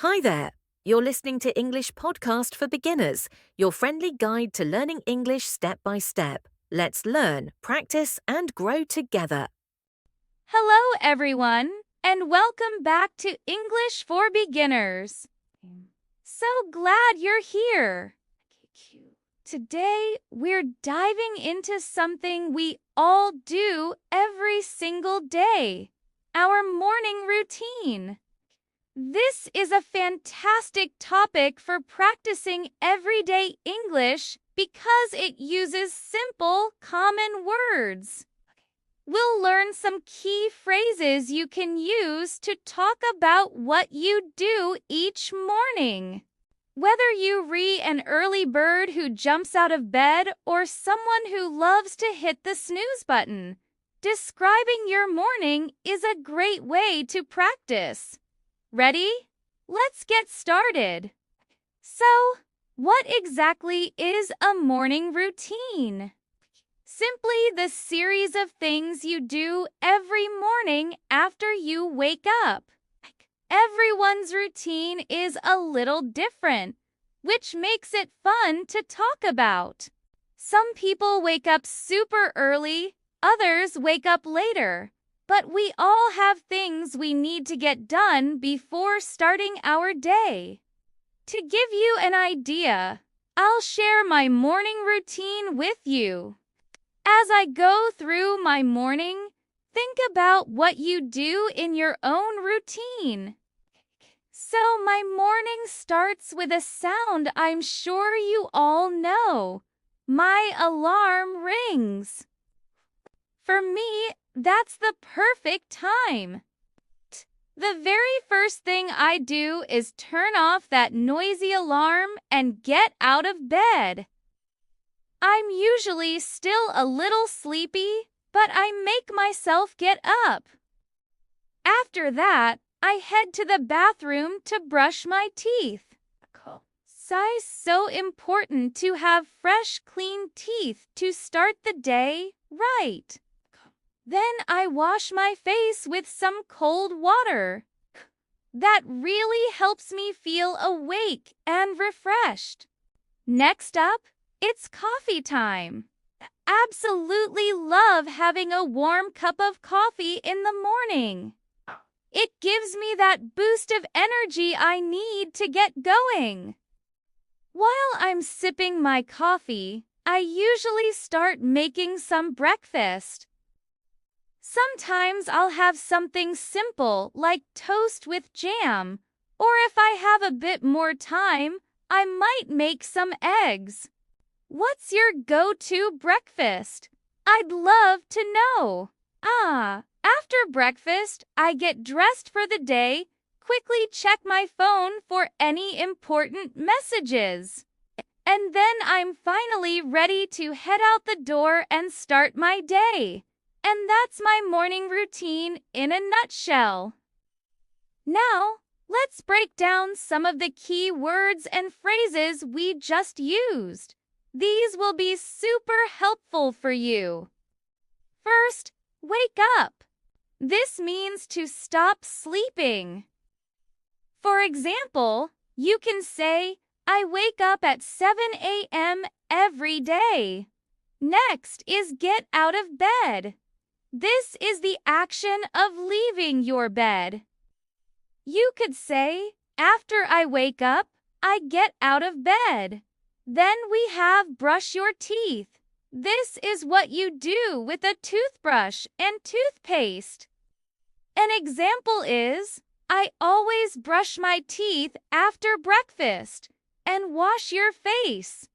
Hi there. You're listening to English Podcast for Beginners, your friendly guide to learning English step by step. Let's learn, practice, and grow together. Hello, everyone, and welcome back to English for Beginners. So glad you're here. Today, we're diving into something we all do every single day, our morning routine. This is a fantastic topic for practicing everyday English because it uses simple, common words. We'll learn some key phrases you can use to talk about what you do each morning. Whether you're an early bird who jumps out of bed or someone who loves to hit the snooze button, describing your morning is a great way to practice. Ready? Let's get started. So, what exactly is a morning routine? Simply the series of things you do every morning after you wake up. Everyone's routine is a little different, which makes it fun to talk about. Some people wake up super early, others wake up later, but we all have things we need to get done before starting our day. To give you an idea, I'll share my morning routine with you. As I go through my morning, think about what you do in your own routine. So my morning starts with a sound I'm sure you all know. My alarm rings. For me, that's the perfect time. The very first thing I do is turn off that noisy alarm and get out of bed. I'm usually still a little sleepy, but I make myself get up. After that, I head to the bathroom to brush my teeth. It's so important to have fresh, clean teeth to start the day right. Then I wash my face with some cold water. That really helps me feel awake and refreshed. Next up, it's coffee time. Absolutely love having a warm cup of coffee in the morning. It gives me that boost of energy I need to get going. While I'm sipping my coffee, I usually start making some breakfast. Sometimes I'll have something simple like toast with jam, or if I have a bit more time, I might make some eggs. What's your go-to breakfast? I'd love to know. After breakfast, I get dressed for the day, quickly check my phone for any important messages. And then I'm finally ready to head out the door and start my day. And that's my morning routine in a nutshell. Now, let's break down some of the key words and phrases we just used. These will be super helpful for you. First, wake up. This means to stop sleeping. For example, you can say, I wake up at 7 a.m. every day. Next is get out of bed. This is the action of leaving your bed. You could say, after I wake up, I get out of bed. Then we have brush your teeth. This is what you do with a toothbrush and toothpaste. An example is, I always brush my teeth after breakfast and wash your face.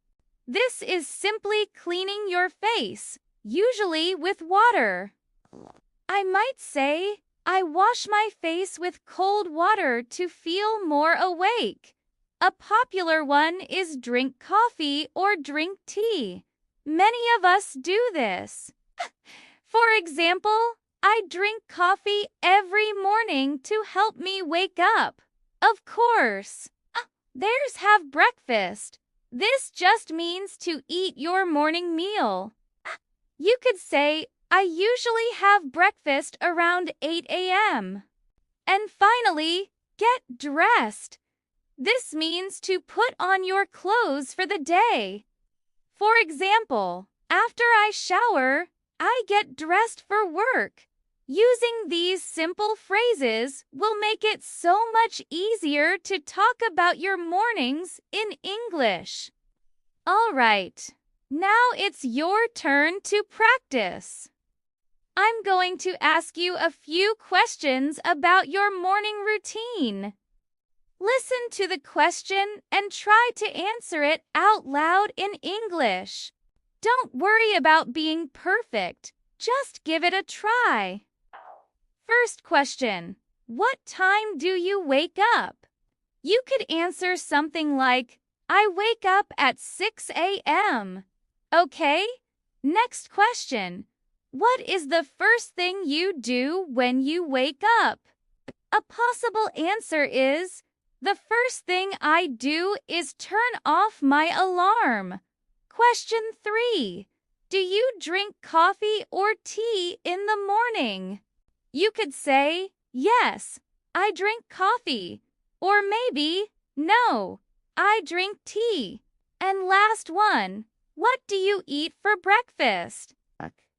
This is simply cleaning your face, usually with water. I might say, I wash my face with cold water to feel more awake. A popular one is drink coffee or drink tea. Many of us do this. For example, I drink coffee every morning to help me wake up. Of course. There's have breakfast. This just means to eat your morning meal. You could say, I usually have breakfast around 8 a.m. And finally, get dressed. This means to put on your clothes for the day. For example, after I shower, I get dressed for work. Using these simple phrases will make it so much easier to talk about your mornings in English. All right, now it's your turn to practice. I'm going to ask you a few questions about your morning routine. Listen to the question and try to answer it out loud in English. Don't worry about being perfect. Just give it a try. First question, what time do you wake up? You could answer something like, I wake up at 6 a.m. Okay? Next question, what is the first thing you do when you wake up? A possible answer is, the first thing I do is turn off my alarm. Question 3, do you drink coffee or tea in the morning? You could say, yes, I drink coffee. Or maybe, no, I drink tea. And last one, what do you eat for breakfast?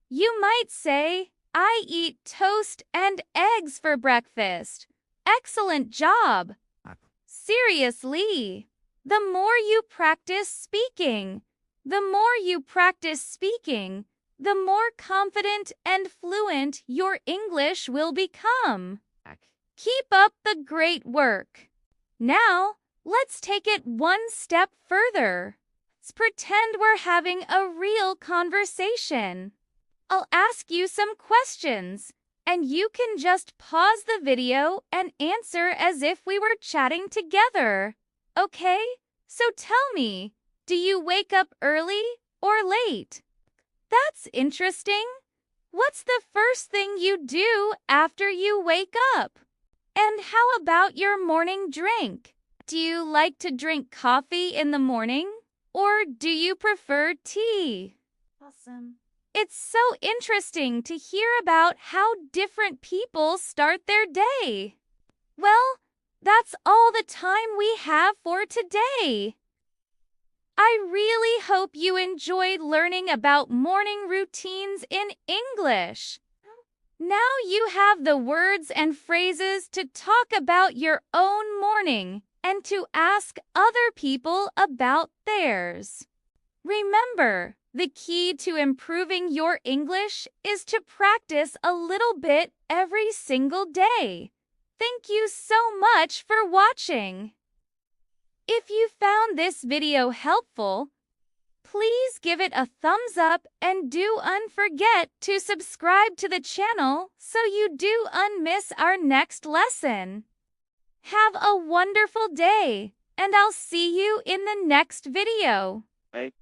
You might say, I eat toast and eggs for breakfast. Excellent job! Seriously, the more you practice speaking, the more confident and fluent your English will become. Keep up the great work. Now, let's take it one step further. Let's pretend we're having a real conversation. I'll ask you some questions, and you can just pause the video and answer as if we were chatting together. Okay? So tell me, do you wake up early or late? That's interesting. What's the first thing you do after you wake up? And how about your morning drink? Do you like to drink coffee in the morning? Or do you prefer tea? Awesome. It's so interesting to hear about how different people start their day. Well, that's all the time we have for today. I really hope you enjoyed learning about morning routines in English. Now you have the words and phrases to talk about your own morning and to ask other people about theirs. Remember, the key to improving your English is to practice a little bit every single day. Thank you so much for watching. If you found this video helpful, please give it a thumbs up and do unforget to subscribe to the channel so you do unmiss our next lesson. Have a wonderful day, and I'll see you in the next video. Bye.